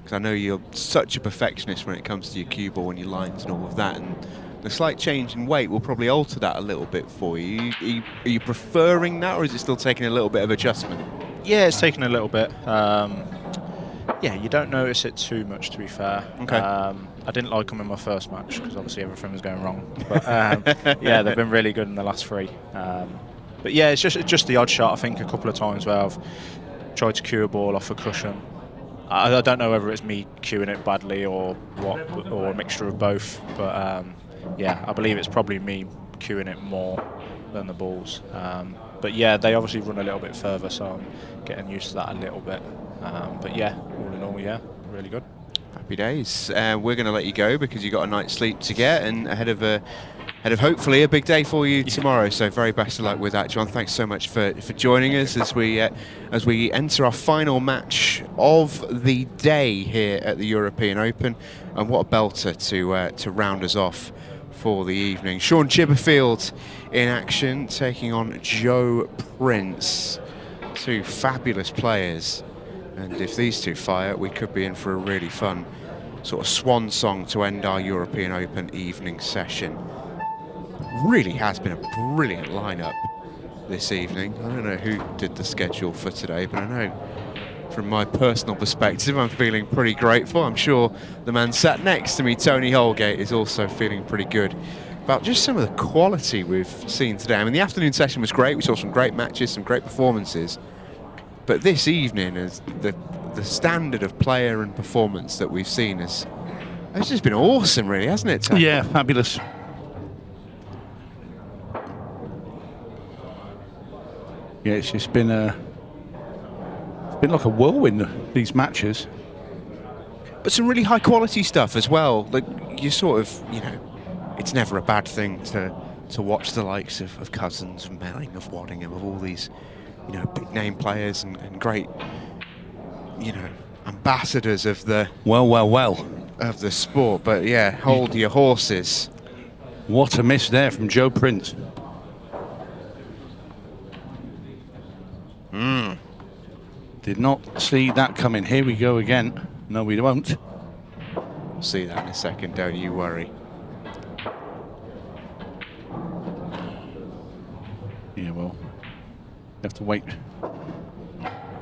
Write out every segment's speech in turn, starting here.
because I know you're such a perfectionist when it comes to your cue ball and your lines and all of that, and the slight change in weight will probably alter that a little bit for you. Are you preferring that, or is it still taking a little bit of adjustment? Yeah, it's taking a little bit. Yeah, you don't notice it too much, to be fair. Okay. I didn't like them in my first match because obviously everything was going wrong. But yeah, they've been really good in the last 3. But yeah, it's just the odd shot. I think a couple of times where I've tried to cue a ball off a cushion. I don't know whether it's me cueing it badly or what, or a mixture of both. But yeah, I believe it's probably me cueing it more than the balls. But yeah, they obviously run a little bit further, so I'm getting used to that a little bit. But yeah, all in all, yeah, really good. Happy days. We're going to let you go because you got a night's sleep to get, and ahead of hopefully a big day for you tomorrow. So very best of luck with that, John. Thanks so much for joining us as we enter our final match of the day here at the European Open, and what a belter to round us off for the evening. Shaun Chipperfield in action, taking on Joe Prince. 2 fabulous players. And if these two fire, we could be in for a really fun sort of swan song to end our European Open evening session. Really has been a brilliant lineup this evening. I don't know who did the schedule for today, but I know from my personal perspective, I'm feeling pretty grateful. I'm sure the man sat next to me, Tony Holgate, is also feeling pretty good about just some of the quality we've seen today. I mean, the afternoon session was great. We saw some great matches, some great performances. But this evening, is the standard of player and performance that we've seen has just been awesome, really, hasn't it, Tom? Yeah, fabulous. Yeah, it's just been like a whirlwind, these matches. But some really high quality stuff as well. Like, you sort of, you know, it's never a bad thing to watch the likes of Cousins, of Melling, of Waddingham, of all these, you know, big name players and great, you know, ambassadors of the of the sport. But yeah, hold your horses. What a miss there from Joe Prince. Did not see that coming. Here we go again. No, we won't. We'll see that in a second, don't you worry. Yeah, well, you have to wait a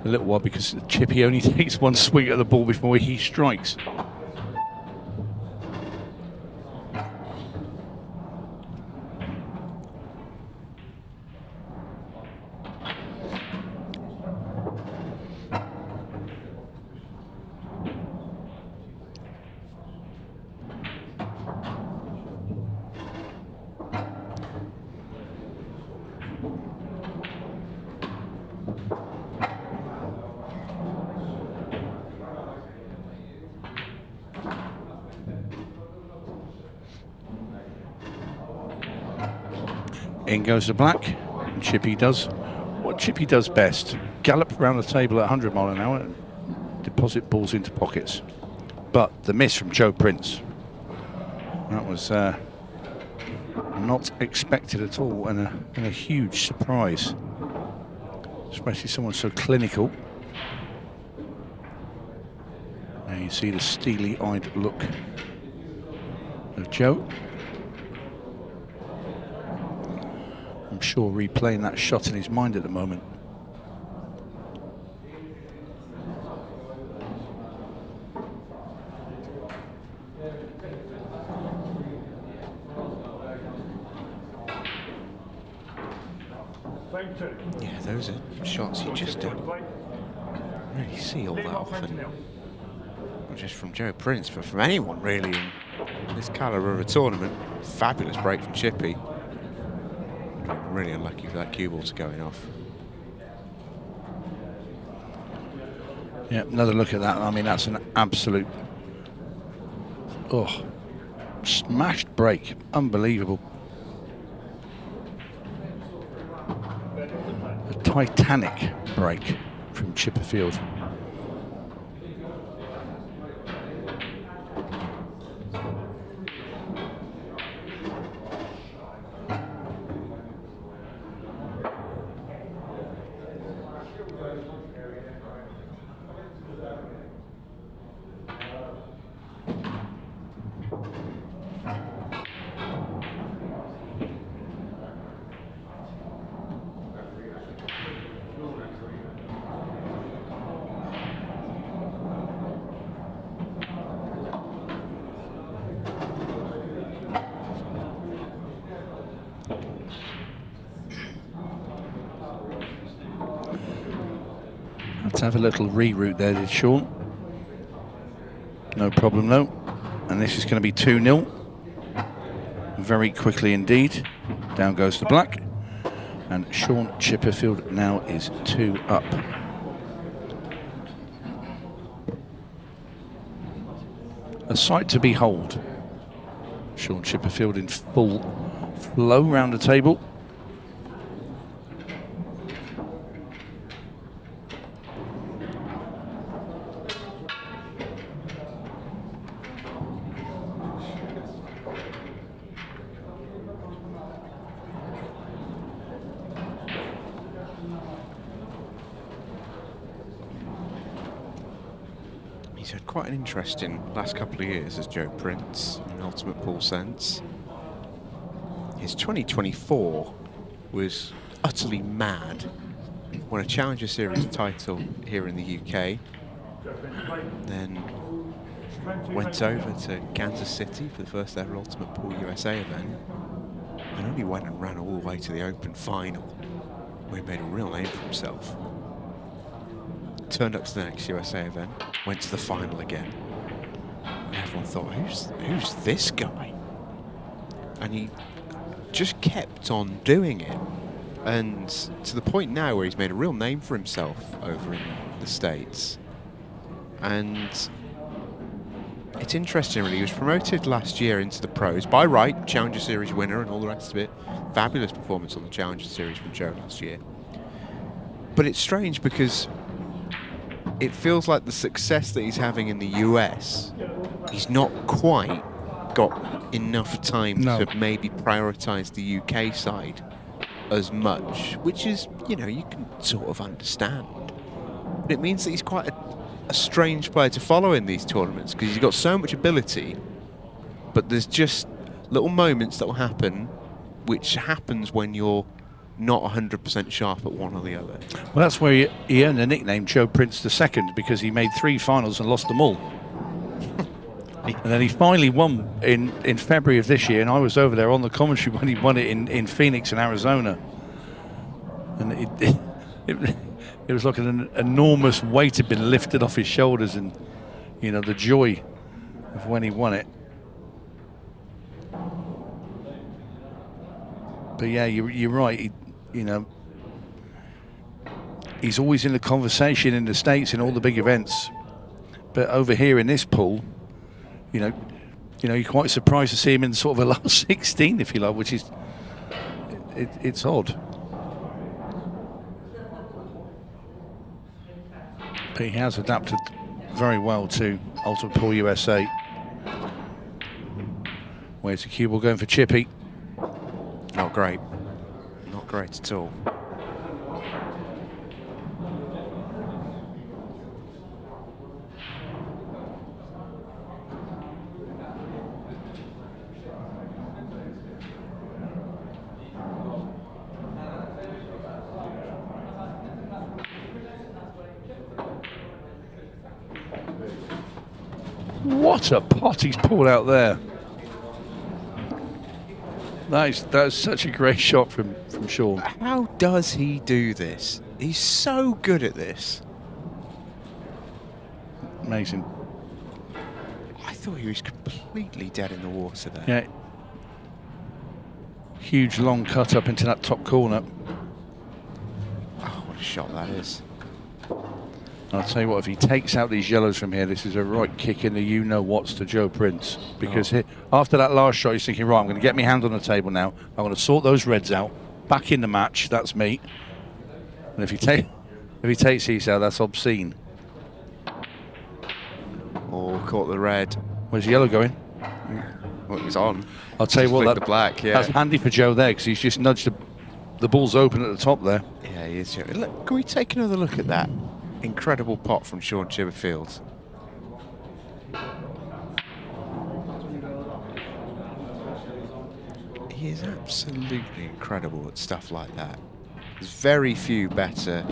little while because Chippy only takes 1 swing at the ball before he strikes. In goes the black, and Chippy does what Chippy does best: gallop around the table at 100 miles an hour, and deposit balls into pockets. But the miss from Joe Prince, that was not expected at all, and a huge surprise, especially someone so clinical. Now you see the steely-eyed look of Joe. I'm sure replaying that shot in his mind at the moment. Yeah, those are shots you just don't really see all that often. Not just from Joe Prince, but from anyone really in this calibre of a tournament. Fabulous break from Chippy. Really unlucky for that cue ball to going off. Yeah, another look at that. I mean, that's an absolute smashed break. Unbelievable. A Titanic break from Chipperfield. to have a little reroute there, did Shaun. No problem though. And this is going to be 2-0. Very quickly indeed. Down goes the black. And Shaun Chipperfield now is 2 up. A sight to behold. Shaun Chipperfield in full flow round the table. He's had quite an interesting last couple of years as Joe Prince in an ultimate pool sense. His 2024 was utterly mad. Won a Challenger Series title here in the UK. Then went over to Kansas City for the first ever Ultimate Pool USA event. And only went and ran all the way to the Open final, where he made a real name for himself. Turned up to the next USA event, went to the final again. And everyone thought, who's this guy? And he just kept on doing it. And to the point now where he's made a real name for himself over in the States. And it's interesting, really. He was promoted last year into the pros by right, Challenger Series winner and all the rest of it. Fabulous performance on the Challenger Series from Joe last year. But it's strange because it feels like the success that he's having in the US, he's not quite got enough time to maybe prioritise the UK side as much, which is, you know, you can sort of understand. But it means that he's quite a strange player to follow in these tournaments because he's got so much ability, but there's just little moments that will happen, which happens when you're not 100% sharp at one or the other. Well, that's where he earned the nickname Joe Prince II, because he made 3 finals and lost them all. And then he finally won in February of this year, and I was over there on the commentary when he won it in Phoenix in Arizona. And it was like an enormous weight had been lifted off his shoulders, and, you know, the joy of when he won it. But yeah, you're right. You know, he's always in the conversation in the States in all the big events, but over here in this pool, you know, you're quite surprised to see him in sort of a last 16, if you like, which is it's odd. But he has adapted very well to Ultimate Pool USA. Where's the cue ball going for Chippy? Not great. Not great at all. What a pot he's pulled out there. That's such a great shot from Shaun. How does he do this? He's so good at this. Amazing. I thought he was completely dead in the water there. Yeah. Huge long cut up into that top corner. Oh, what a shot that is. I'll tell you what, if he takes out these yellows from here, this is a right kick in the you-know-whats to Joe Prince. Because after that last shot, he's thinking, right, I'm going to get my hand on the table now. I'm going to sort those reds out. Back in the match, that's me. And if he takes these out, that's obscene. Oh, caught the red. Where's the yellow going? Well, it was on. I'll tell you what, the black, yeah. That's handy for Joe there, because he's just nudged the ball's open at the top there. Yeah, he is. Look, can we take another look at that? Incredible pot from Shaun Chipperfield. He is absolutely incredible at stuff like that. There's very few better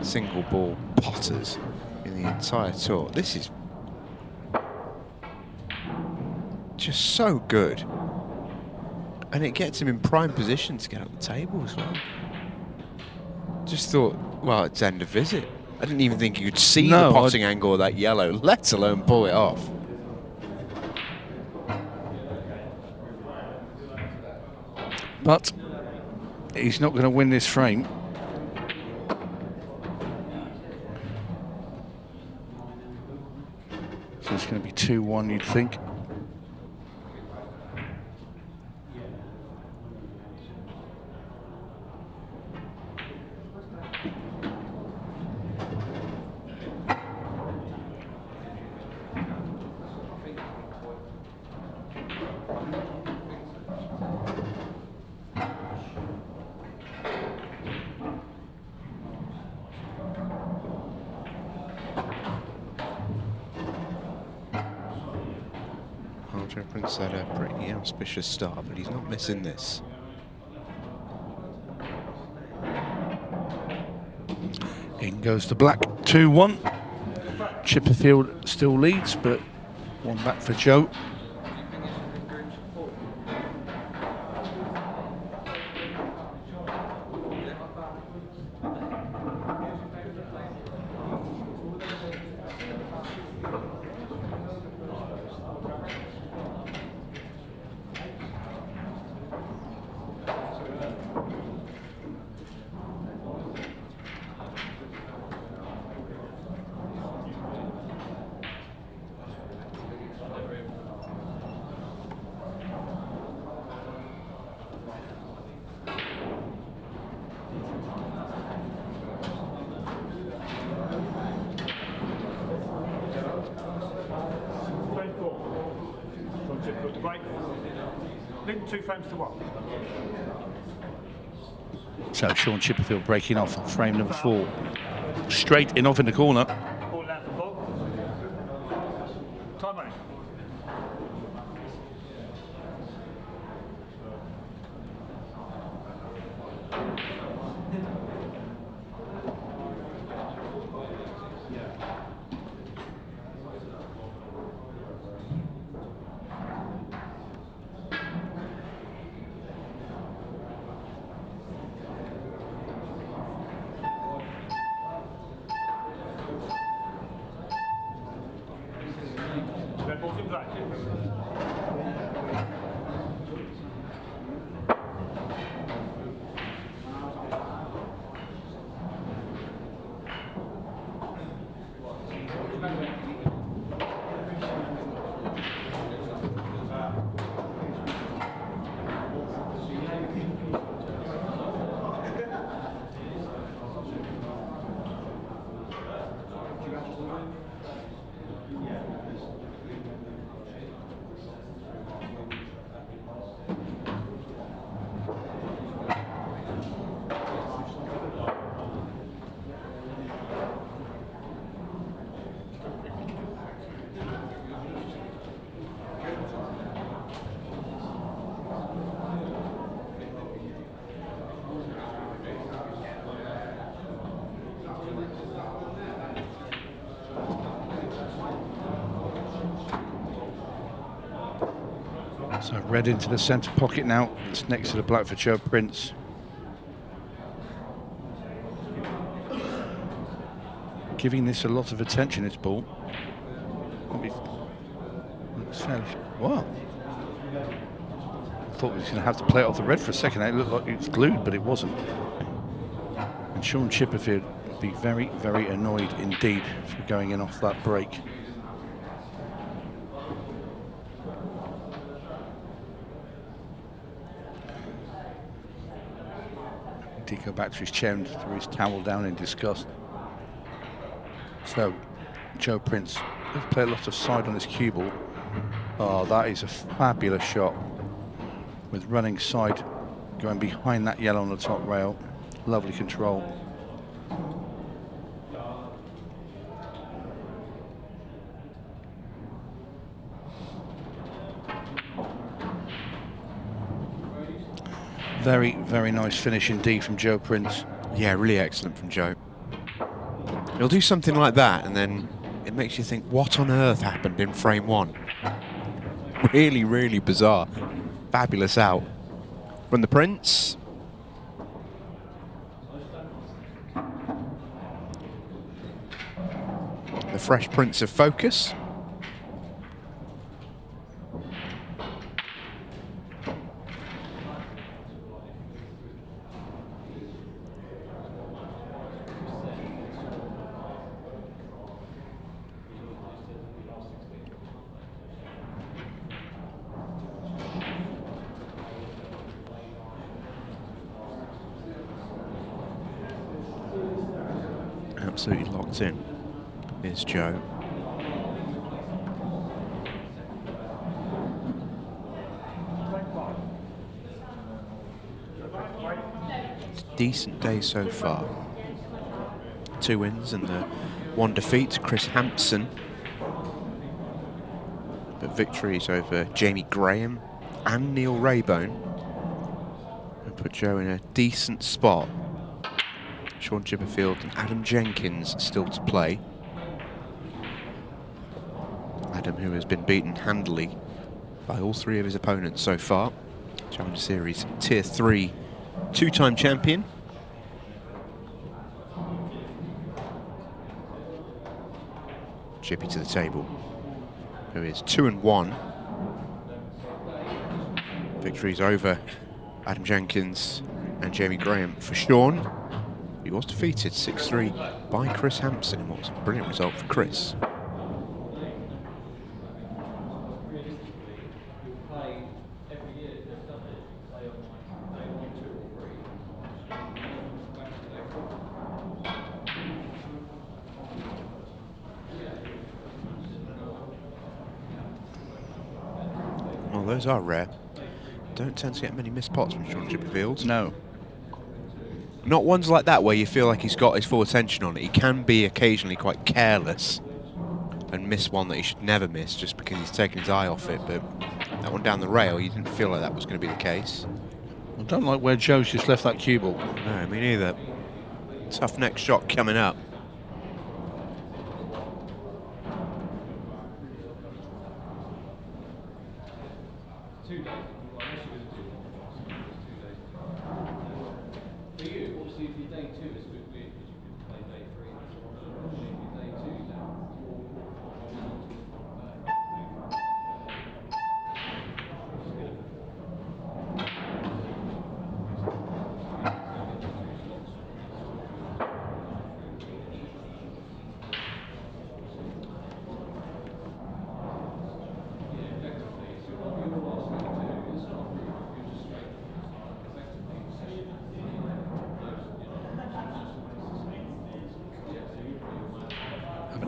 single ball potters in the entire tour. This is just so good. And it gets him in prime position to get up the table as well. Just thought, well, it's end of visit. I didn't even think you could see No, the potting angle of that yellow, let alone pull it off. But he's not going to win this frame. So it's going to be 2-1, you'd think. Joe Prince had a pretty auspicious start, but he's not missing this. In goes the black, 2-1. Chipperfield still leads, but one back for Joe. Link 2 frames to 1. So Shaun Chipperfield breaking off on frame number 4. Straight in off in the corner. Ball out for ball. Time running. Balls in black. So red into the centre pocket now. It's next to the black for Joe Prince. Giving this a lot of attention, this ball. Looks fairly... Wow. I thought he was going to have to play it off the red for a second. It looked like it was glued, but it wasn't. And Shaun Chipperfield would be very, very annoyed indeed for going in off that break. Did go back to his chair and threw his towel down in disgust. So, Joe Prince will play a lot of side on his cue ball. Oh, that is a fabulous shot. With running side going behind that yellow on the top rail. Lovely control. Very, very nice finish indeed from Joe Prince. Yeah, really excellent from Joe. He'll do something like that, and then it makes you think, what on earth happened in frame 1? Really, really bizarre. Fabulous out from the Fresh Prince of Focus. Absolutely locked in is Joe. It's a decent day so far. 2 wins and the 1 defeat to Chris Hampson. But victories over Jamie Graham and Neil Raybone and put Joe in a decent spot. Shaun Chipperfield and Adam Jenkins still to play. Adam, who has been beaten handily by all 3 of his opponents so far. Challenger Series Tier 3 2-time champion. Chippy to the table, who is 2-1. Victories over Adam Jenkins and Jamie Graham for Shaun. He was defeated 6-3 by Chris Hampson in what was a brilliant result for Chris. Well, those are rare. Don't tend to get many missed pots from Shaun Chipperfield. No. Not ones like that where you feel like he's got his full attention on it. He can be occasionally quite careless and miss one that he should never miss just because he's taken his eye off it. But that one down the rail, you didn't feel like that was going to be the case. I don't like where Joe's just left that cue ball. No, me neither. Tough next shot coming up.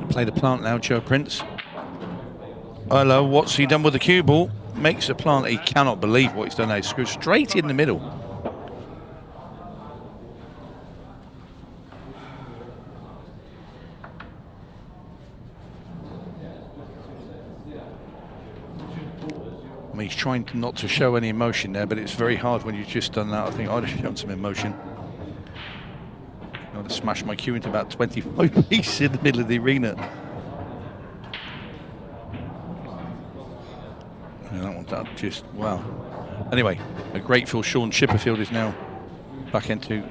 Play the plant now, Joe Prince. Hello, what's he done with the cue ball? Makes the plant. He cannot believe what he's done now. He screws straight in the middle. I mean, he's trying not to show any emotion there, but it's very hard when you've just done that. I think I'd have shown some emotion. I'd have smashed my cue into about 25 pieces in the middle of the arena. Yeah, that one's up just, wow. Anyway, a grateful Shaun Chipperfield is now back into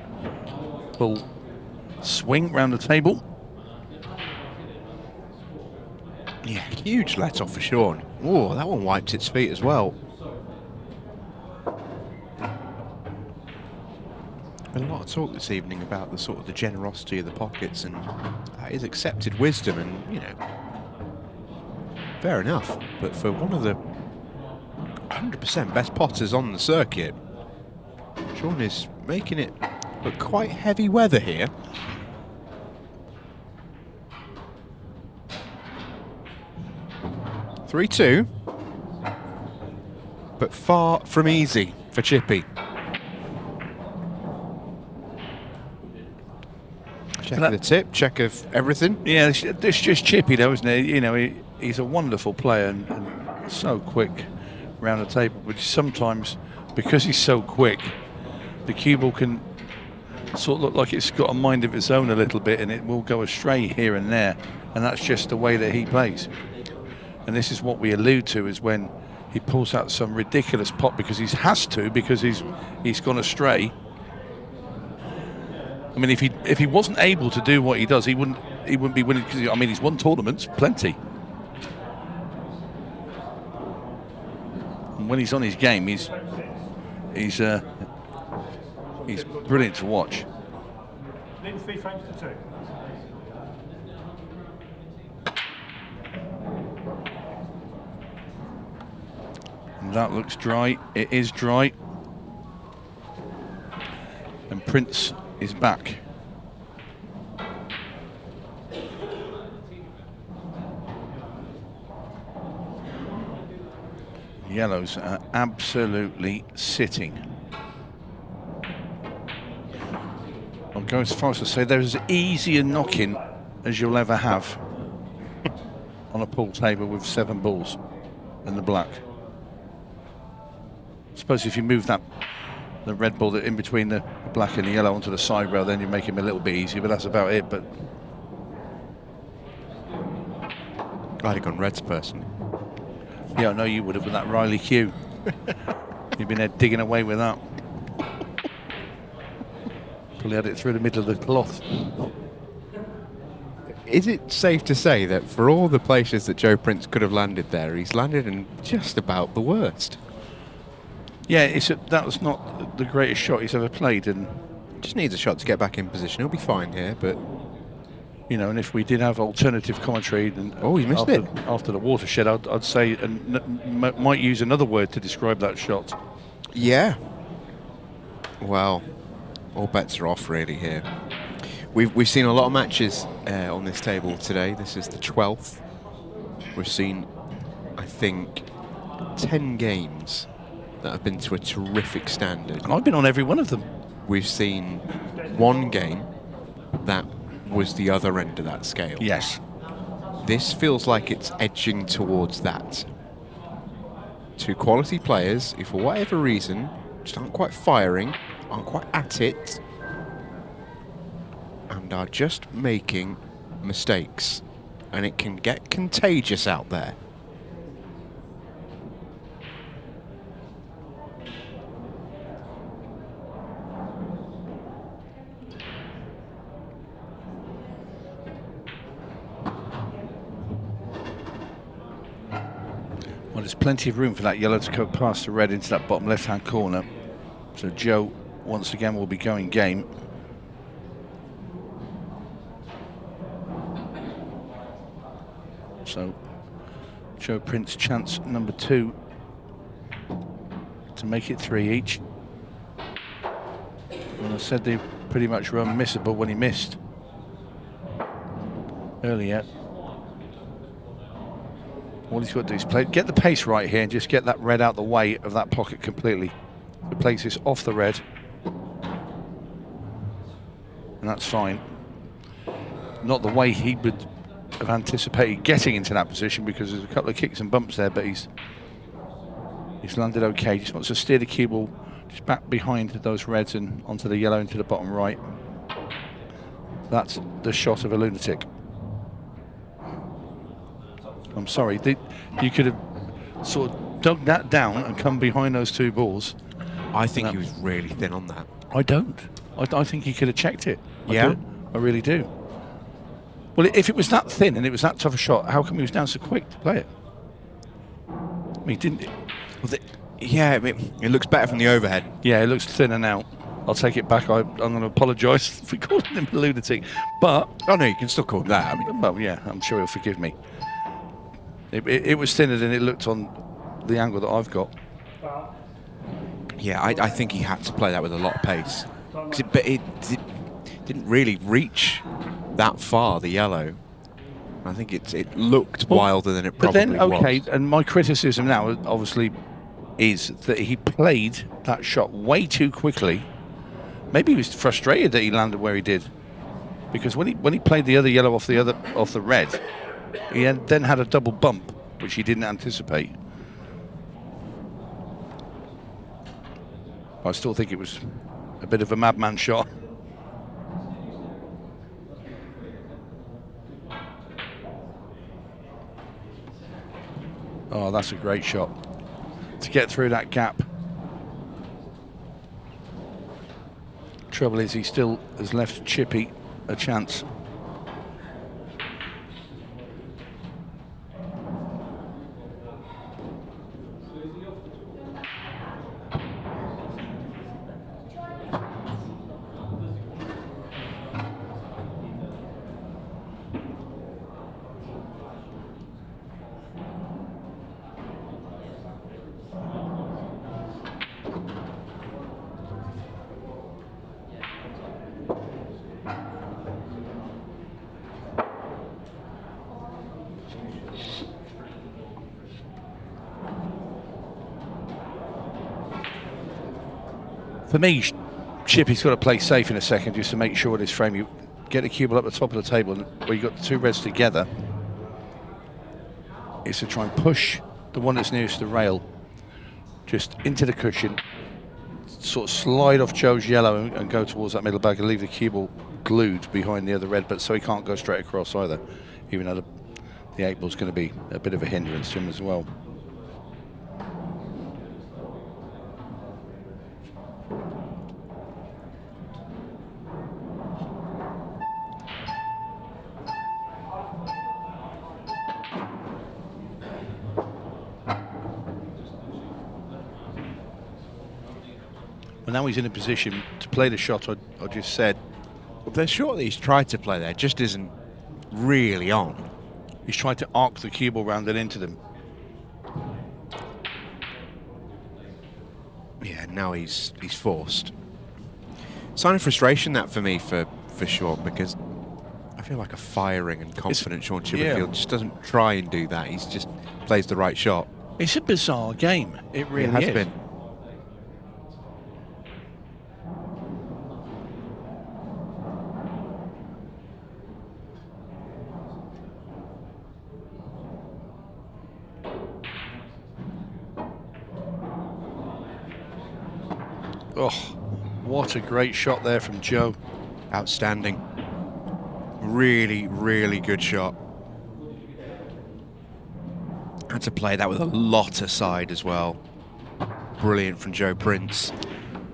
full swing round the table. Yeah, huge let off for Shaun. Oh, that one wiped its feet as well. Been a lot of talk this evening about the sort of the generosity of the pockets, and that is accepted wisdom, and you know, fair enough. But for one of the 100% best potters on the circuit, Shaun is making it look quite heavy weather here. (3-2), but far from easy for Chippy. Check of the tip, check of everything. Yeah, it's just Chippy though, isn't it? You know, he's a wonderful player and so quick around the table, but sometimes, because he's so quick, the cue ball can sort of look like it's got a mind of its own a little bit, and it will go astray here and there, and that's just the way that he plays. And this is what we allude to, is when he pulls out some ridiculous pot because he has to, because he's gone astray. I mean, if he wasn't able to do what he does, he wouldn't he wouldn't be winning, because I mean, he's won tournaments, plenty. And when he's on his game, he's brilliant to watch. Lead 3 frames to 2. And that looks dry. It is dry. And Prince is back. Yellows are absolutely sitting. I'll go as far as to say they're as easy a knock-in as you'll ever have on a pool table with 7 balls in the black. I suppose if you move the red ball in between the black and the yellow onto the side rail, then you make him a little bit easier, but that's about it. But I'd have gone reds personally. yeah, I know you would have with that 𝗨𝘃𝗃𝗃. You've been there digging away with that. Probably had it through the middle of the cloth. Is it safe to say that for all the places that Joe Prince could have landed there, he's landed in just about the worst? Yeah, that was not the greatest shot he's ever played, and Just needs a shot to get back in position. He'll be fine here, but you know, and if we did have alternative commentary, then he missed it after the watershed, I'd say might use another word to describe that shot. yeah. Well, all bets are off really here. We've seen a lot of matches on this table today. This is the 12th. We've seen, I think, 10 games that have been to a terrific standard. And I've been on every one of them. We've seen one game that was the other end of that scale. Yes. This feels like it's edging towards that. Two quality players who, for whatever reason, just aren't quite firing, aren't quite at it, and are just making mistakes. And it can get contagious out there. Well, there's plenty of room for that yellow to go past the red into that bottom left-hand corner. So Joe, once again, will be going game. So Joe Prince, chance number 2 to make it 3 each. And I said they pretty much were unmissable when he missed earlier. All he's got to do is get the pace right here and just get that red out the way of that pocket completely. The place is off the red. And that's fine. Not the way he would have anticipated getting into that position, because there's a couple of kicks and bumps there, but he's landed okay. Just wants to steer the cue ball just back behind those reds and onto the yellow into the bottom right. That's the shot of a lunatic. I'm sorry, you could have sort of dug that down and come behind those 2 balls. I think he was really thin on that. I don't. I think he could have checked it. Yeah? I really do. Well, if it was that thin and it was that tough a shot, how come he was down so quick to play it? I mean, didn't it? Well, yeah, it looks better from the overhead. Yeah, it looks thinner now. I'll take it back. I'm going to apologise for calling him a lunatic. But... Oh, no, you can still call him that. I mean, well, yeah, I'm sure he'll forgive me. It was thinner than it looked on the angle that I've got. yeah, I think he had to play that with a lot of pace. But it didn't really reach that far, the yellow. I think it looked wilder than it probably was. But then, okay, and my criticism now, obviously, is that he played that shot way too quickly. Maybe he was frustrated that he landed where he did, because when he played the other yellow off the red, he then had a double bump, which he didn't anticipate. I still think it was a bit of a madman shot. Oh, that's a great shot to get through that gap. Trouble is, he still has left Chippy a chance. For me, Chippy's got to play safe in a second just to make sure this frame, you get the cue ball up the top of the table where you've got the two reds together. Is to try and push the one that's nearest the rail just into the cushion, sort of slide off Joe's yellow and go towards that middle bag and leave the cue ball glued behind the other red, but so he can't go straight across either, even though the 8-ball's going to be a bit of a hindrance to him as well. Well, now he's in a position to play the shot I just said. The shot that he's tried to play there just isn't really on. He's tried to arc the cue ball round and into them. Yeah, now he's forced. Sign of frustration that for me for Shaun, because I feel like a firing and confident Shaun Chipperfield just doesn't try and do that. He's just plays the right shot. It's a bizarre game. It really has is. been. Oh, what a great shot there from Joe. Outstanding. Really, really good shot. Had to play that with a lot aside as well. Brilliant from Joe Prince.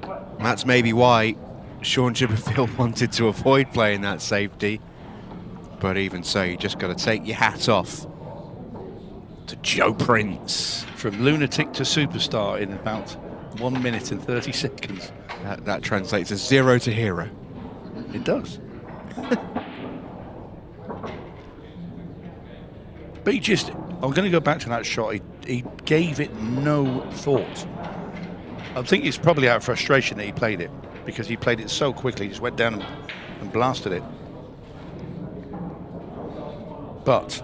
And that's maybe why Shaun Chipperfield wanted to avoid playing that safety. But even so, you just got to take your hat off to Joe Prince. From lunatic to superstar in about 1 minute and 30 seconds. That translates as 0 to hero. It does. But I'm going to go back to that shot. He gave it no thought. I think it's probably out of frustration that he played it, because he played it so quickly. He just went down and blasted it. But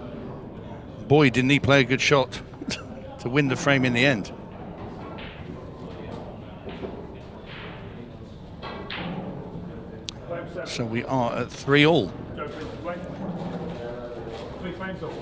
boy, didn't he play a good shot to win the frame in the end. So we are at 3-all. Joe Prince to play. 3 frames off.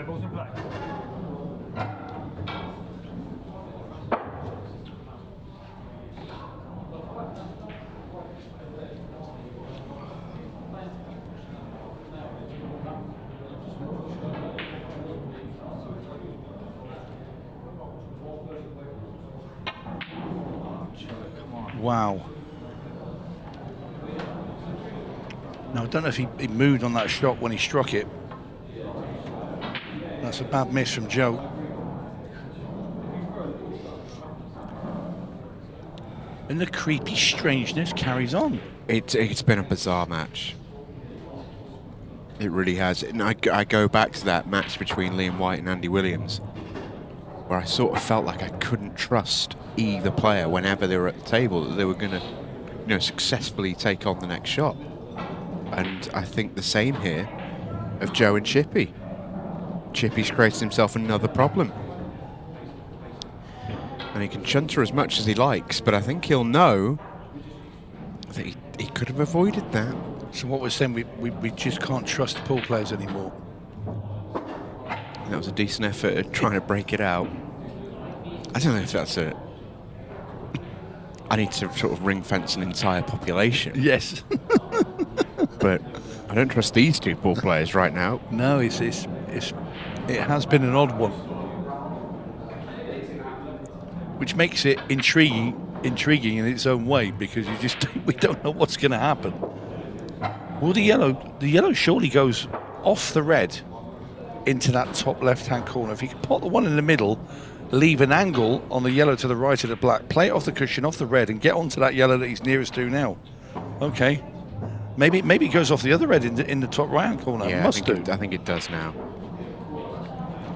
Balls in play. Wow. Now, I don't know if he moved on that shot when he struck it. That's a bad miss from Joe. And the creepy strangeness carries on. It's been a bizarre match. It really has. And I go back to that match between Liam White and Andy Williams, where I sort of felt like I couldn't trust either player whenever they were at the table, that they were going to, successfully take on the next shot. And I think the same here of Joe and Chippy. Chippy's created himself another problem. And he can chunter as much as he likes, but I think he'll know that he could have avoided that. So what we're saying, we just can't trust the pool players anymore. That was a decent effort at trying to break it out. I don't know if that's it. I need to sort of ring fence an entire population. Yes. But I don't trust these two pool players right now. No, it has been an odd one. which makes it intriguing in its own way, because we don't know what's going to happen. Well, the yellow surely goes off the red into that top left-hand corner. If he can pot the one in the middle, leave an angle on the yellow to the right of the black, play it off the cushion, off the red, and get onto that yellow that he's nearest to now. Okay. Maybe it goes off the other red in the top right-hand corner. Yeah, Must do. I think it does now.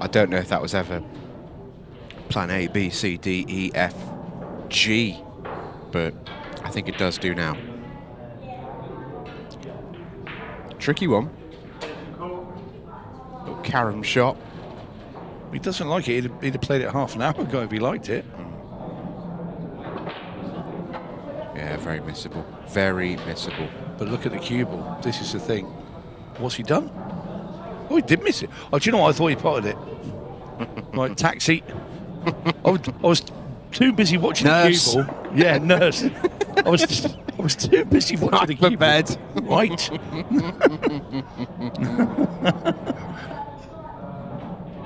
I don't know if that was ever plan A, B, C, D, E, F, G, but I think it does do now. Tricky one. Little carom shot. He doesn't like it. He'd have played it half an hour ago if he liked it. Yeah, very missable. Very missable. But look at the cue ball. This is the thing. What's he done? Oh, he did miss it. Oh, do you know what? I thought he potted it. Like, taxi. I was too busy watching the cue ball. Yeah, nurse. I was too busy watching the cue ball. Right.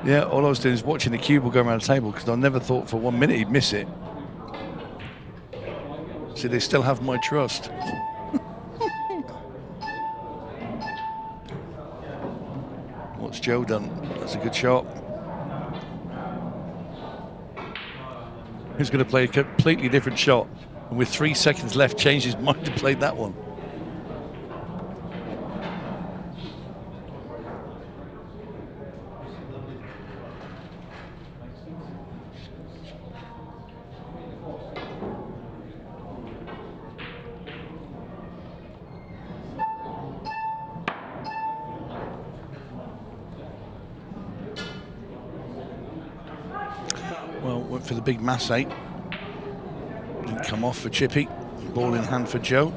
Yeah, all I was doing is watching the cue ball go around the table, because I never thought for 1 minute he'd miss it. So they still have my trust. What's Joe done? That's a good shot. He's going to play a completely different shot, and with 3 seconds left, changed his mind to play that one. Well, went for the big mass 8. Didn't come off for Chippy. Ball in hand for Joe.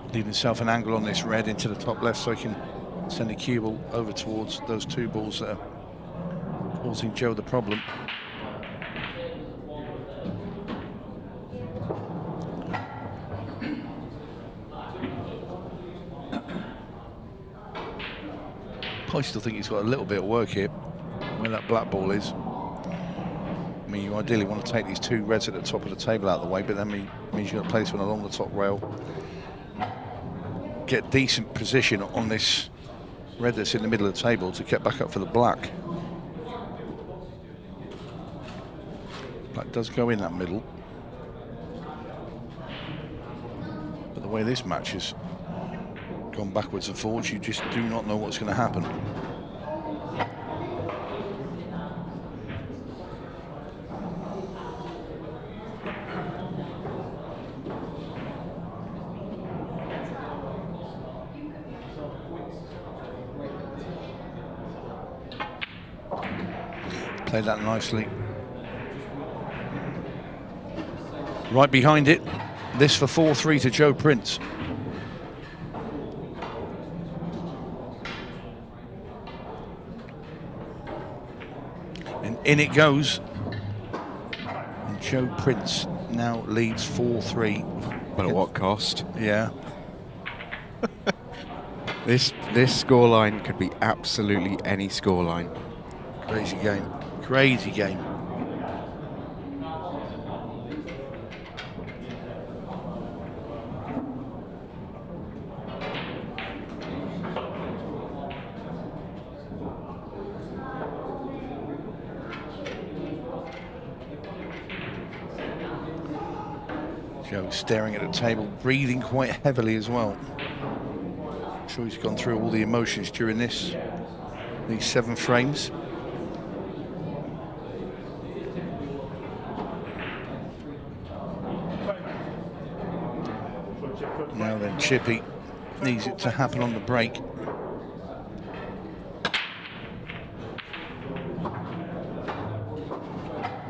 Leaving himself an angle on this red into the top left, so he can send a cue ball over towards those 2 balls that are causing Joe the problem. I still think he's got a little bit of work here, where that black ball is. I mean, you ideally want to take these 2 reds at the top of the table out of the way, but that means you've got to place one along the top rail. Get decent position on this red that's in the middle of the table to get back up for the black. Black does go in that middle. But the way this match has gone backwards and forwards, you just do not know what's going to happen. Played that nicely. Right behind it, this for 4-3 to Joe Prince. And in it goes. And Joe Prince now leads 4-3. But at what cost? Yeah. This scoreline could be absolutely any scoreline. Crazy game. Crazy game. Joe staring at the table, breathing quite heavily as well. I'm sure he's gone through all the emotions during these 7 frames. Now then, Chippy needs it to happen on the break.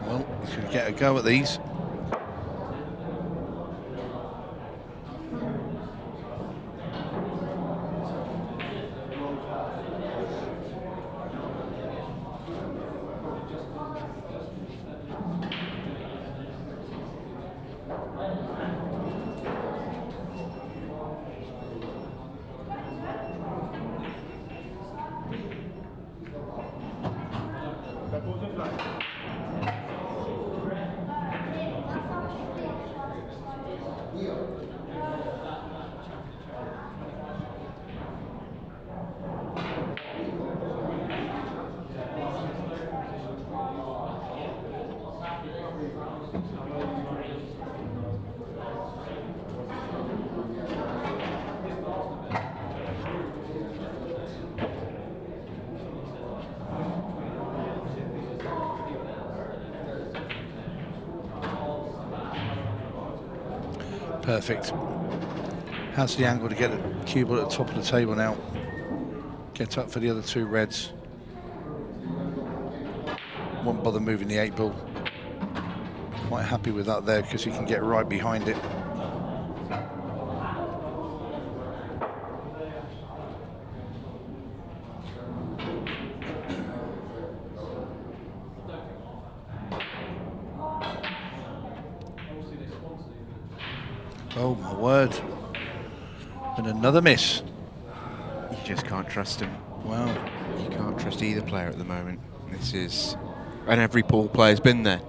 Well, he's going to get a go at these. Perfect. Has the angle to get the cue ball at the top of the table now. Get up for the other two reds. Won't bother moving the 8 ball. Quite happy with that there because he can get right behind it. Oh my word. And another miss. You just can't trust him. Wow. You can't trust either player at the moment. This is... And every pool player's been there.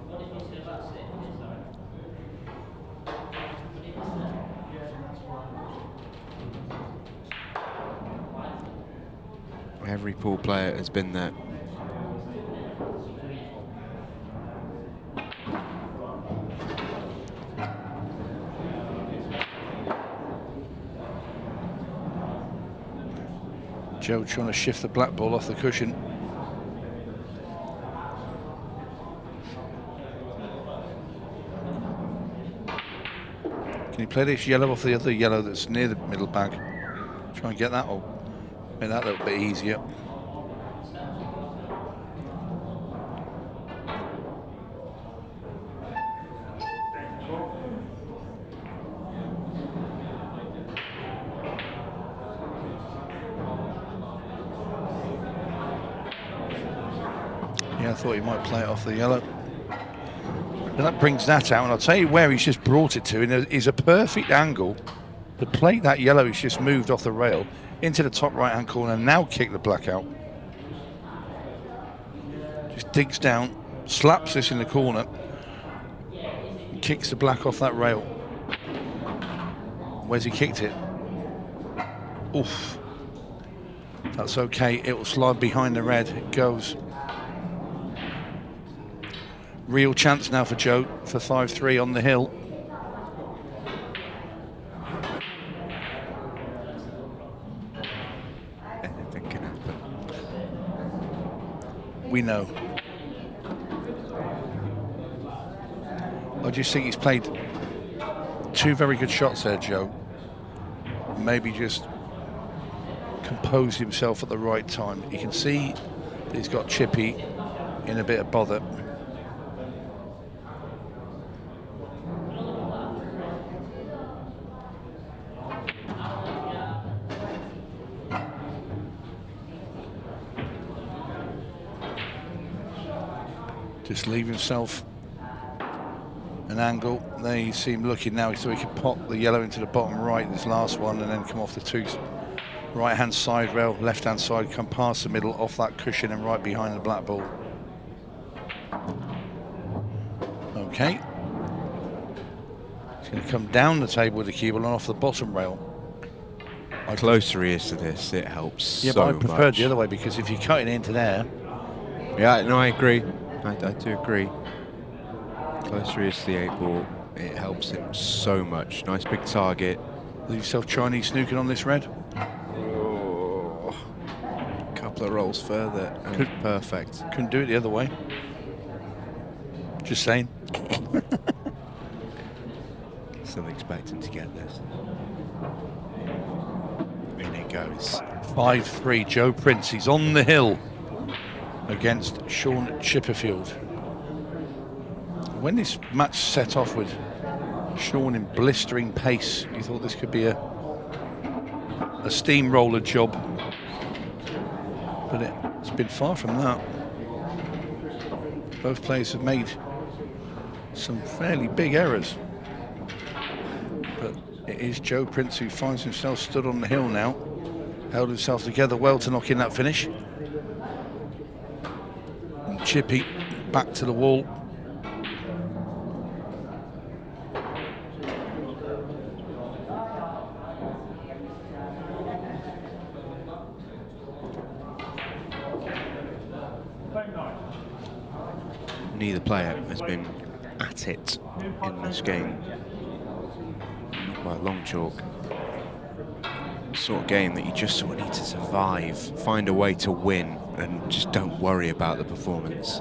Every pool player has been there. Joe trying to shift the black ball off the cushion. Can you play this yellow off the other yellow that's near the middle bag? Try and get that up. Make that a little bit easier. Yeah, I thought he might play it off the yellow. And that brings that out, and I'll tell you where he's just brought it to, and is a perfect angle to play that yellow. He's just moved off the rail into the top right-hand corner, and now kick the black out. Just digs down, slaps this in the corner, and kicks the black off that rail. Where's he kicked it? Oof. That's okay, it will slide behind the red. It goes. Real chance now for Joe for 5-3 on the hill. Anything can happen. We know. I just think he's played two very good shots there, Joe. Maybe just composed himself at the right time. You can see that he's got Chippy in a bit of bother. Just leave himself an angle. They seem looking now, so he could pop the yellow into the bottom right, this last one, and then come off the two right-hand side rail, left-hand side, come past the middle, off that cushion and right behind the black ball. Okay. He's going to come down the table with the cue ball and off the bottom rail. The closer he is to this, it helps so much. Yeah, but I preferred the other way, because if you're cutting into there... Yeah, no, I agree. I do agree. Closer he is to the 8 ball, it helps him so much. Nice big target. Leave yourself Chinese snooking on this red. Oh, couple of rolls further, and perfect. Couldn't do it the other way. Just saying. Still expecting to get this. In it goes. 5-3, Joe Prince. He's on the hill against Shaun Chipperfield. When this match set off with Shaun in blistering pace, you thought this could be a steamroller job, but it's been far from that. Both players have made some fairly big errors, but it is Joe Prince who finds himself stood on the hill now, held himself together well to knock in that finish. And Chippy back to the wall. Neither player has been at it in this game. Not by a long chalk. Sort of game that you just sort of need to survive, find a way to win, and just don't worry about the performance.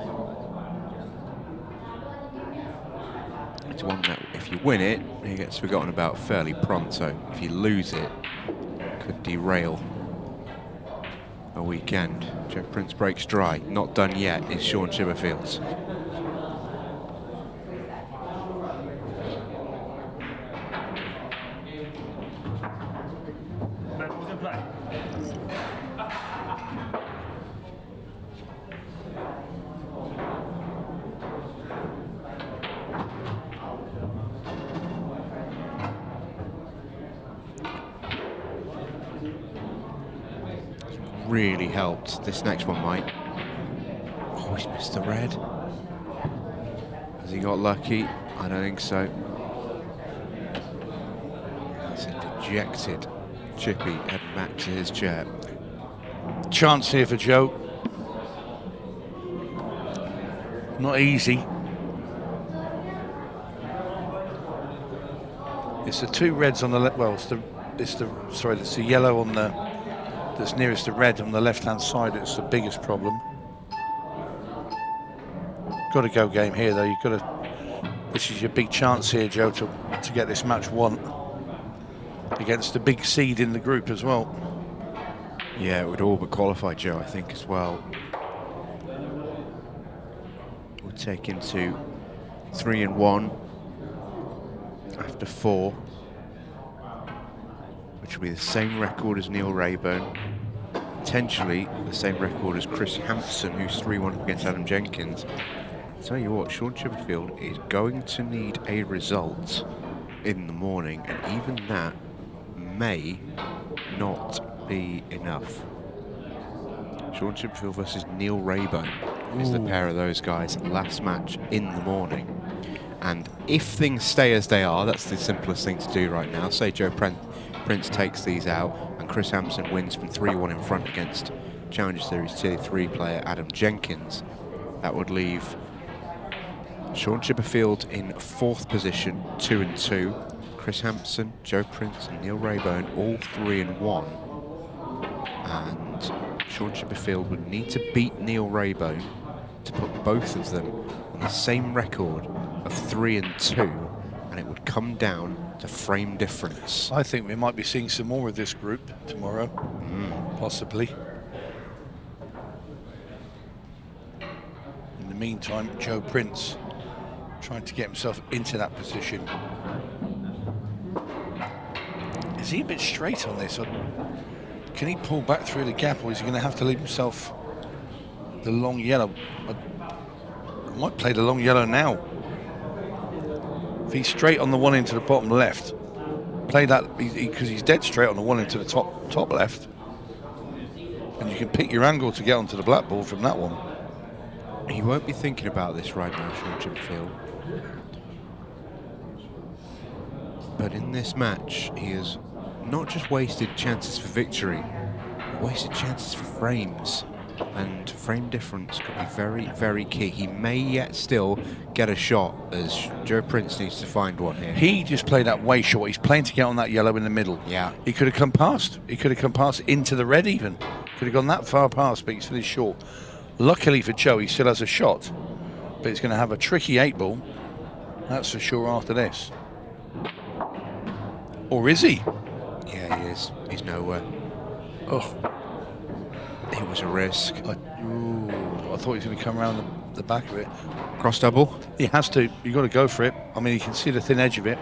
it's one that if you win it, it gets forgotten about fairly pronto. If you lose it, could derail a weekend. Joe Prince breaks dry. Not done yet is Shaun Chipperfield. Medals in play. Really helped. This next one might. Oh, he's missed the red. Has he got lucky? I don't think so. That's a dejected Chippy heading back to his chair. Chance here for Joe. Not easy. It's the two reds on the left. Well, it's the yellow on the that's nearest the red on the left-hand side. It's the biggest problem. Got to go game here, though. You've got to. This is your big chance here, Joe, to get this match won against the big seed in the group as well. Yeah, it would all but qualify Joe, I think, as well. We'll take him to 3-1 after 4, which will be the same record as 𝗫𝗏𝗍𝗀, potentially the same record as Chris Hampson, who's 3-1 against Adam Jenkins. I'll tell you what, Shaun Chipperfield is going to need a result in the morning, and even that may not be enough. Shaun Chipperfield versus _𝗫𝗏𝗍𝗀 is the pair of those guys, last match in the morning. And if things stay as they are, that's the simplest thing to do right now. Say Joe Prince takes these out and Chris Hampson wins from 3-1 in front against Challenger Series Tier 3 player Adam Jenkins. That would leave Shaun Chipperfield in 4th position, 2-2. Chris Hampson, Joe Prince and _𝗫𝗏𝗍𝗀 all 3-1. And Shaun Chipperfield would need to beat _𝗫𝗏𝗍𝗀 to put both of them on the same record of 3-2, and it would come down to frame difference. I think we might be seeing some more of this group tomorrow, possibly. In the meantime, Joe Prince trying to get himself into that position. Is he a bit straight on this? Or can he pull back through the gap, or is he going to have to leave himself the long yellow? I might play the long yellow now. If he's straight on the one into the bottom left, play that, because he's dead straight on the one into the top left, and you can pick your angle to get onto the black ball from that one. He won't be thinking about this right now, Shaun Chipperfield. But in this match, he has not just wasted chances for victory, but wasted chances for frames. And frame difference could be very, very key. He may yet still get a shot, as Joe Prince needs to find one here. He just played that way short. He's playing to get on that yellow in the middle. Yeah. He could have come past. He could have come past into the red even. Could have gone that far past, but he's finished short. Luckily for Joe, he still has a shot, but he's going to have a tricky 8-ball. That's for sure after this. Or is he? Yeah, he is. He's nowhere. Oh. It was a risk. I thought he was going to come around the back of it. Cross double? He has to. You've got to go for it. I mean, you can see the thin edge of it.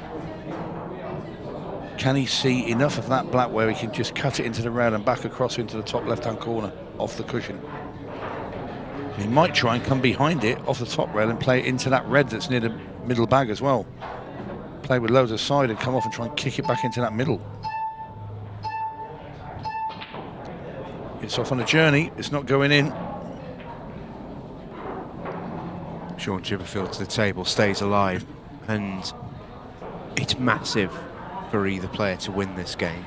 Can he see enough of that black where he can just cut it into the rail and back across into the top left-hand corner off the cushion? He might try and come behind it off the top rail and play it into that red that's near the middle bag as well. Play with loads of side and come off and try and kick it back into that middle. It's off on a journey. It's not going in. Shaun Chipperfield to the table, stays alive, and it's massive for either player to win this game.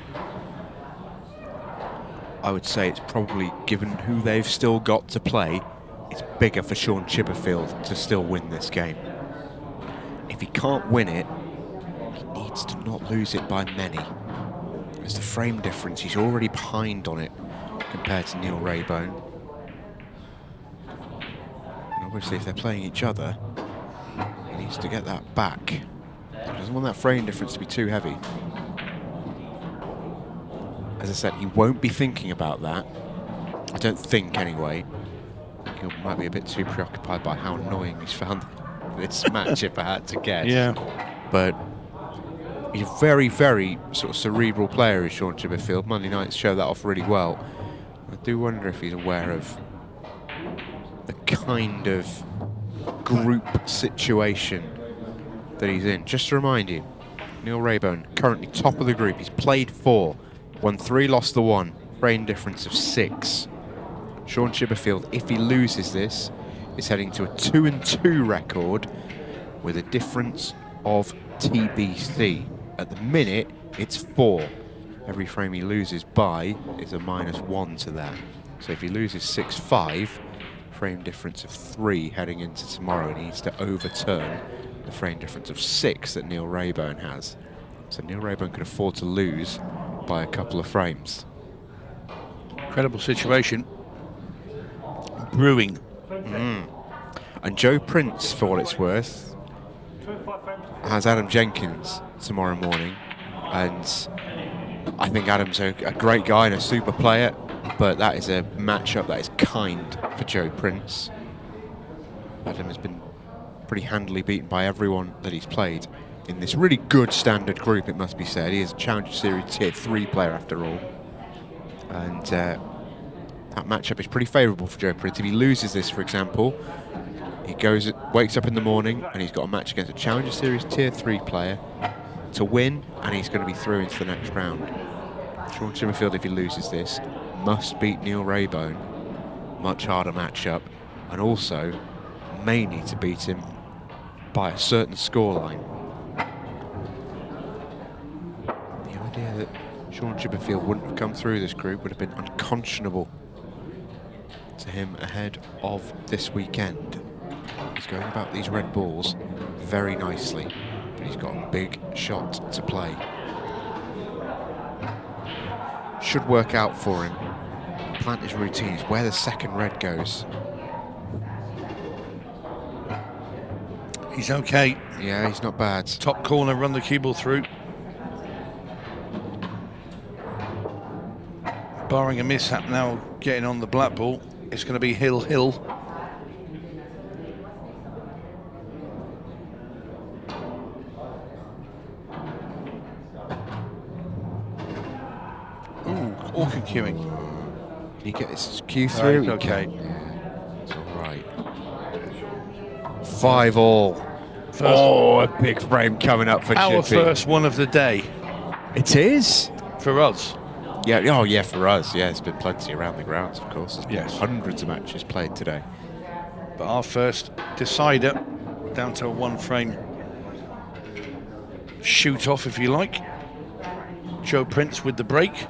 I would say it's probably, given who they've still got to play, it's bigger for Shaun Chipperfield to still win this game. If he can't win it, he needs to not lose it by many. There's the frame difference. He's already behind on it compared to _𝗫𝗏𝗍𝗀. And obviously if they're playing each other, he needs to get that back. Doesn't want that frame difference to be too heavy. As I said, he won't be thinking about that. I don't think, anyway. He might be a bit too preoccupied by how annoying he's found this match, if I had to guess. Yeah. But he's a very, very sort of cerebral player, is Shaun Chipperfield. Monday nights show that off really well. I do wonder if he's aware of the kind of group situation that he's in. Just to remind you, Neil Raybone, currently top of the group. He's played 4, won 3, lost the 1. Frame difference of 6. Shaun Chipperfield, if he loses this, is heading to a 2-2 record with a difference of TBC. At the minute, it's 4. Every frame he loses by is a -1 to that. So if he loses 6-5, frame difference of 3 heading into tomorrow, and he needs to overturn the frame difference of 6 that Neil Raybone has. So Neil Raybone could afford to lose by a couple of frames. Incredible situation. Brewing. And Joe Prince, for what it's worth, has Adam Jenkins tomorrow morning, and I think Adam's a great guy and a super player, but that is a matchup that is kind for Joe Prince. Adam has been pretty handily beaten by everyone that he's played in this really good standard group, it must be said. He is a Challenger Series Tier 3 player after all, and that matchup is pretty favourable for Joe Prince. If he loses this, for example, he wakes up in the morning and he's got a match against a Challenger Series Tier 3 player to win, and he's going to be through into the next round. Shaun Chipperfield, if he loses this, must beat Neil Raybone. Much harder matchup, and also may need to beat him by a certain scoreline. The idea that Shaun Chipperfield wouldn't have come through this group would have been unconscionable to him ahead of this weekend. He's going about these red balls very nicely, but he's got a big shot to play. Should work out for him. Plant his routines, where the second red goes. He's okay. Yeah, he's not bad. Top corner, run the cue ball through. Barring a mishap now, getting on the black ball, it's going to be Hill. Orchid queuing. Can he get this cue through? Right, okay. Yeah, it's all right. 5-all. Oh, a big frame coming up for Our Chippy. first one of the day. It is? For us. Yeah, oh yeah, for us. Yeah, there's been plenty around the grounds, of course. There's been Yes. hundreds of matches played today. But our first decider, down to a 1 frame shoot off, if you like. Joe Prince with the break.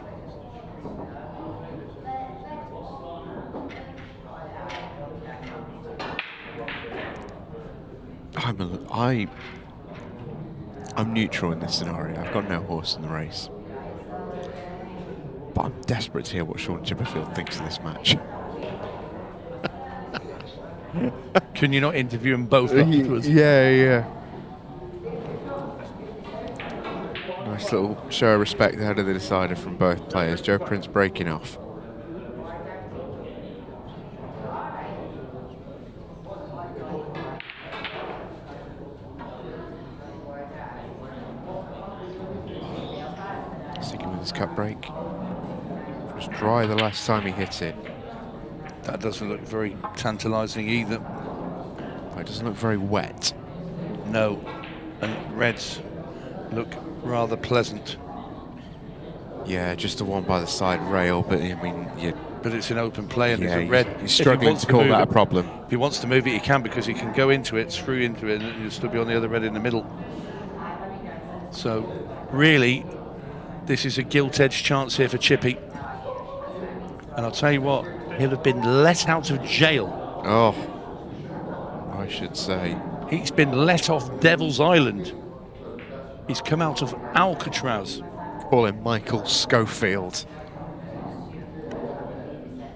I'm neutral in this scenario. I've got no horse in the race. But I'm desperate to hear what Shaun Chipperfield thinks of this match. Can you not interview them both afterwards? Yeah. Nice little show of respect ahead of the decider from both players. Joe Prince breaking off. Sticking with his cut break. It was dry the last time he hit it. That doesn't look very tantalising either. It doesn't look very wet. No, and reds look rather pleasant. Yeah, just the one by the side rail, but I mean, But it's an open play and yeah, there's a red. he's struggling to call that a problem. If he wants to move it, he can, because he can go into it, screw into it, and you'll still be on the other red in the middle. So, really, this is a gilt-edged chance here for Chippy. And I'll tell you what, he'll have been let out of jail. Oh, I should say. He's been let off Devil's Island. He's come out of Alcatraz. Call him Michael Schofield.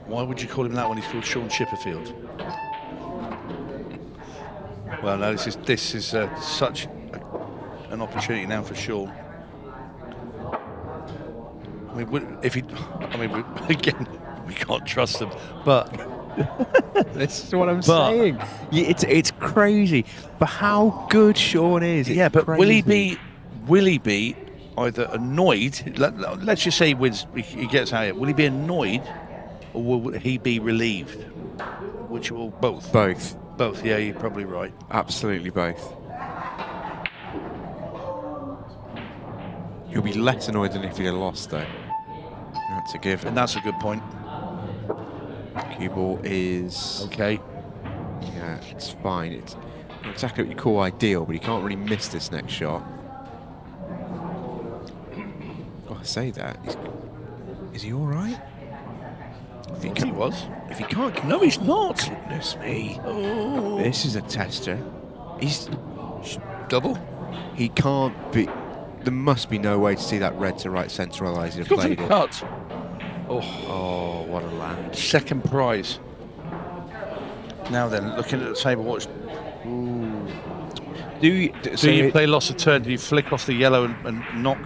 Why would you call him that when he's called Shaun Chipperfield? Well, no, this is such an opportunity now for Shaun. I mean, if he, I mean, again, we can't trust him, but this is what I'm saying. Yeah, it's crazy, but how good Shaun is. Yeah, but crazy. will he be either annoyed? Let's just say he wins, he gets out of it. Will he be annoyed, or will he be relieved? Which will both? Both. Both. Yeah, you're probably right. Absolutely both. He'll be less annoyed than if he had lost, though. That's a given. And that's a good point. Cue ball is okay. Yeah, it's fine. It's not exactly what you call ideal, but he can't really miss this next shot. Oh, I say that. Is he all right? If he was. If he can't. No, he's not. Goodness me. Oh. This is a tester. He's double. He can't be. There must be no way to see that red to right centre, otherwise he'd have played it. Cut. Oh, what a land. Second prize. Now then, looking at the table, watch. Do you play loss of turn? Do you flick off the yellow and knock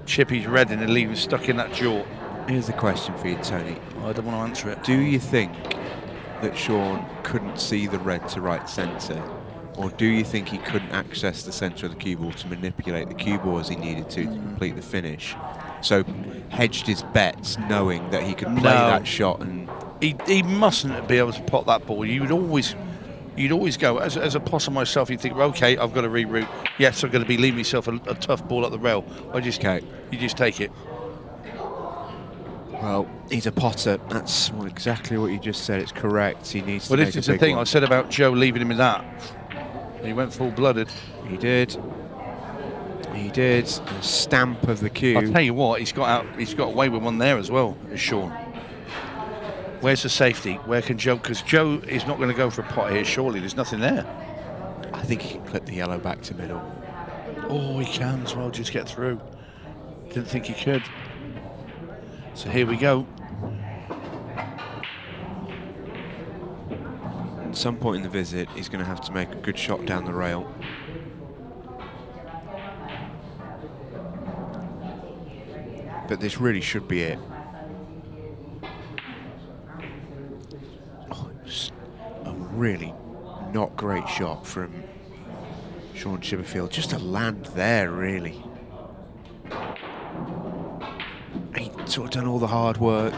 Chippy's red in and leave him stuck in that jaw? Here's the question for you, Tony. I don't want to answer it. Do you think that Shaun couldn't see the red to right centre? Or do you think he couldn't access the centre of the cue ball to manipulate the cue ball as he needed to complete the finish? So hedged his bets knowing that he could play that shot, and he mustn't be able to pot that ball. You'd always go, as a possum myself, you'd think, well, okay, I've got to reroute. Yes, I'm going to be leaving myself a tough ball up the rail. You just take it. Well, he's a potter. That's exactly what you just said. It's correct. He needs to make a big one. This is the thing I said about Joe leaving him in that. He went full-blooded. He did. He did. The stamp of the cue. I'll tell you what, he's got away with one there as well, as Shaun. Where's the safety? Where can Joe? Because Joe is not going to go for a pot here, surely. There's nothing there. I think he can clip the yellow back to middle. Oh, he can as well, just get through. Didn't think he could. So here we go. At some point in the visit, he's going to have to make a good shot down the rail. But this really should be it. Oh, it was a really not great shot from Shaun Chipperfield. Just a land there, really. He sort of done all the hard work,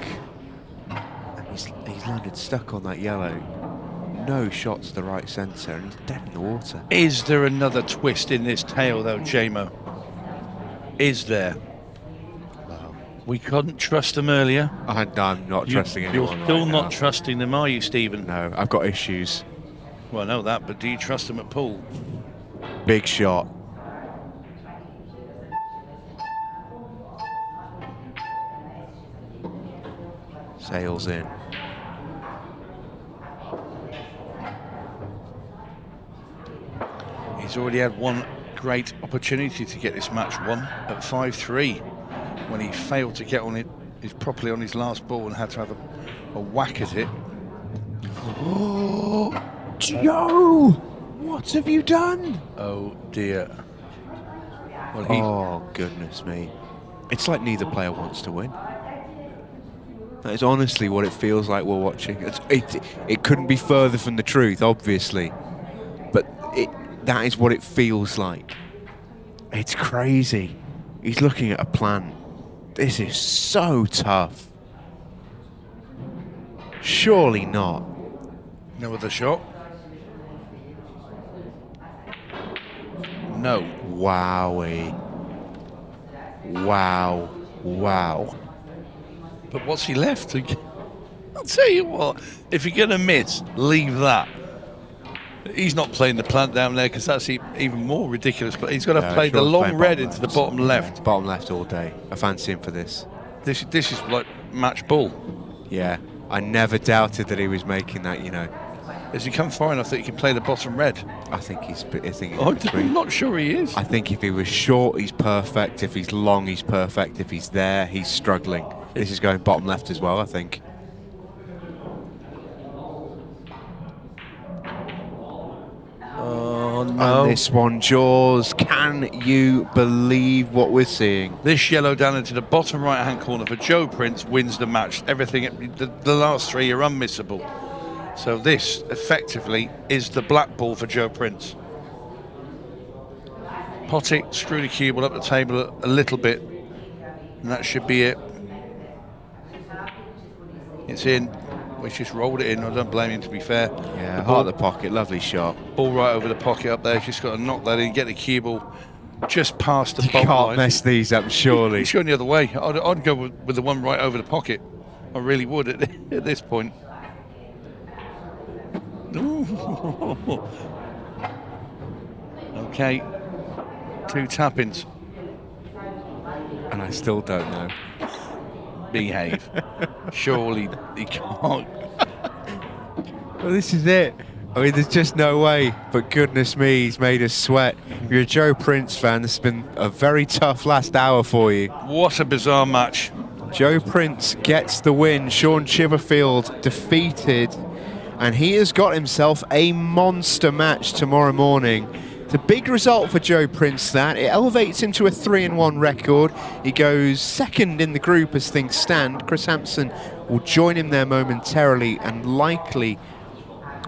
and he's landed stuck on that yellow. No shot to the right centre, and he's dead in the water. Is there another twist in this tale, though, JMO? Is there? Well, we couldn't trust them earlier. I'm not trusting anyone. You're still not trusting them, are you, Stephen? No, I've got issues. Well, I know that, but do you trust them at pool? Big shot. Sails in. He's already had one great opportunity to get this match won at 5-3 when he failed to get on it properly on his last ball and had to have a whack at it. Oh, Joe! What have you done? Oh dear. Well, oh, goodness me. It's like neither player wants to win. That is honestly what it feels like we're watching. It couldn't be further from the truth, obviously. But that is what it feels like. It's crazy. He's looking at a plan. This is so tough. Surely not. No other shot? No. Wowie. Wow. Wow. But what's he left? I'll tell you what, if you're going to miss, leave that. He's not playing the plant down there because that's even more ridiculous. But he's got to play the long red into the bottom left. Bottom left all day. I fancy him for this. This is like match ball. Yeah, I never doubted that he was making that, you know. Has he come far enough that he can play the bottom red? I think he's I'm not sure he is. I think if he was short, he's perfect. If he's long, he's perfect. If he's there, he's struggling. This is going bottom left as well, I think. Oh, No. on this one, Jaws. Can you believe what we're seeing? This yellow down into the bottom right-hand corner for Joe Prince wins the match. Everything, the last three are unmissable. So this, effectively, is the black ball for Joe Prince. Potty screwed the cue ball up the table a little bit, and that should be it. It's in. We just rolled it in. I don't blame him, to be fair. Yeah, heart of the pocket, lovely shot. Ball right over the pocket up there. Just got to knock that in, get the cue ball just past the You bottom can't line. mess these up, surely. He's going the other way. I'd go with the one right over the pocket. I really would at this point. Okay, 2 tap-ins. And I still don't know. Behave. Surely he can't. Well, this is it. I mean, there's just no way. But goodness me, he's made us sweat. If you're a Joe Prince fan, this has been a very tough last hour for you. What a bizarre match. Joe Prince gets the win. Chipperfield defeated. And he has got himself a monster match tomorrow morning. It's a big result for Joe Prince, that. It elevates him to a 3-1 record. He goes second in the group as things stand. Chris Hampson will join him there momentarily and likely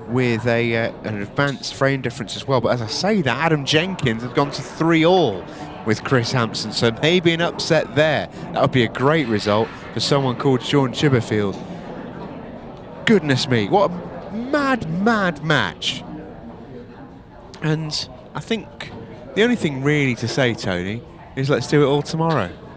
with an advanced frame difference as well. But as I say that, Adam Jenkins has gone to 3-all with Chris Hampson, so maybe an upset there. That would be a great result for someone called Shaun Chipperfield. Goodness me, what a mad match. And I think the only thing really to say, Tony, is let's do it all tomorrow.